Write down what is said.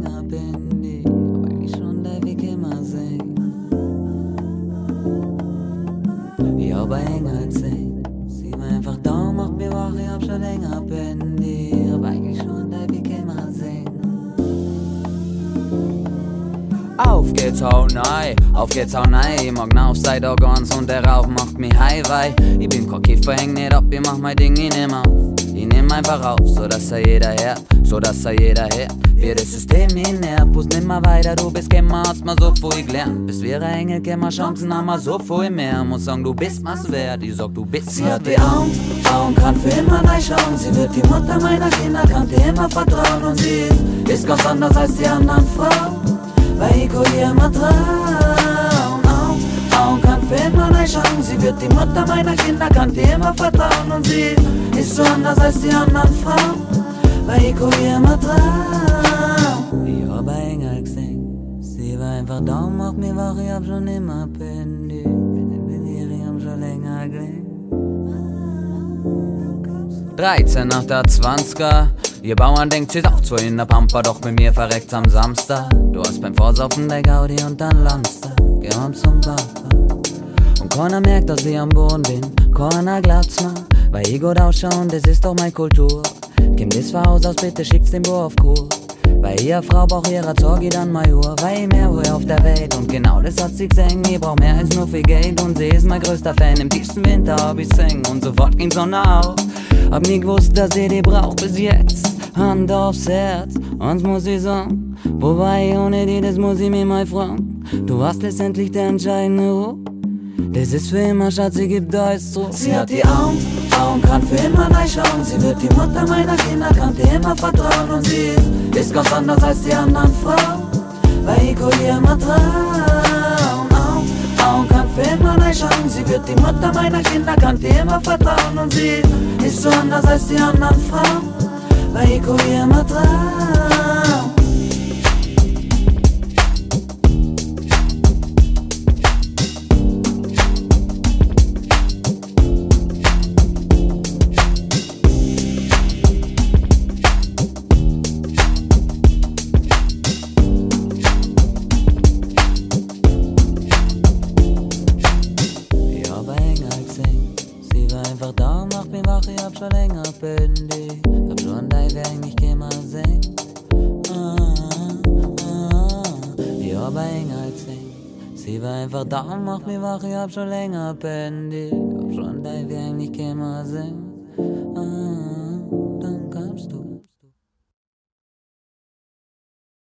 länger bin die, weil ich schon da wie immer sing. Ich hab Engel sing, sie war einfach da, macht mir wach, ich hab schon länger bin die, aber eigentlich schon da wie immer sing. Auf geht's, hau nein, ich mag auf seit auch ganz und der Rauch macht mich high, weil ich bin kein Kiffer, häng nicht ab, ich mach mein Ding, ich nehm auf. Ich nehm einfach auf, so dass jeder hört, wie das System hinher, Puss nimm mal weiter, du bist Kämmer, hast mal so viel gelernt. Bis wir Engel, Kämmer, Chancen haben wir so viel mehr. Muss sagen, du bist was wert, ich sag, du bist was wert. Sie hat die Augen, kann für immer neu schauen. Sie wird die Mutter meiner Kinder, kann dir immer vertrauen. Und sie ist ganz anders als die anderen Frauen, weil ich ihr immer trauen. Augen kann für immer neu schauen. Sie wird die Mutter meiner Kinder, kann dir immer vertrauen. Und sie ist so anders als die anderen Frauen, weil ich ihr immer trauen. Ich hab Engel gesehen, sie war einfach da, macht mir wach, ich hab schon immer pendiert. Ich hab schon länger gelegen. 13 nach der 20er, ihr Bauern denkt, sie sauft so in der Pampa, doch bei mir verreckt's am Samstag. Du hast beim Vorsaufen der Gaudi und dann landst da, geh heim zum Papa. Und keiner merkt, dass ich am Boden bin, keiner glaubt's mir, weil ich gut ausschaue und das ist doch meine Kultur. Kim das Haus aus, bitte schickt's den Bohr auf Kur. Weil ihr Frau braucht ihrer Sorge dann Major, weil ich mehr will auf der Welt. Und genau das hat sie gesehen, ich brauch mehr als nur viel Geld. Und sie ist mein größter Fan, im tiefsten Winter hab ich singen. Und sofort ging's Sonne auf. Hab nie gewusst, dass ich die brauch bis jetzt. Hand aufs Herz, uns muss ich sagen. Wo war ich ohne die, das muss ich mir mal fragen. Du warst letztendlich der entscheidende Ruhe. Das ist für immer, Schatz, sie gibt alles zurück. Sie hat die Augen, kann für immer neu schauen. Sie wird die Mutter meiner Kinder, kann dir immer vertrauen. Und sie ist ganz anders als die anderen Frauen, weil ich ihr immer trauen. Augen kann für immer neu schauen. Sie wird die Mutter meiner Kinder, kann dir immer vertrauen. Und sie ist so anders als die anderen Frauen, weil ich ihr immer trauen. Einfach da, macht mich wach, ich hab schon länger pendiert. Hab schon da, ich eigentlich immer sing. Ich hab Engel gesehen. Sie war einfach da, macht mich wach, ich hab schon länger pendiert. Hab schon da, ich eigentlich immer sing.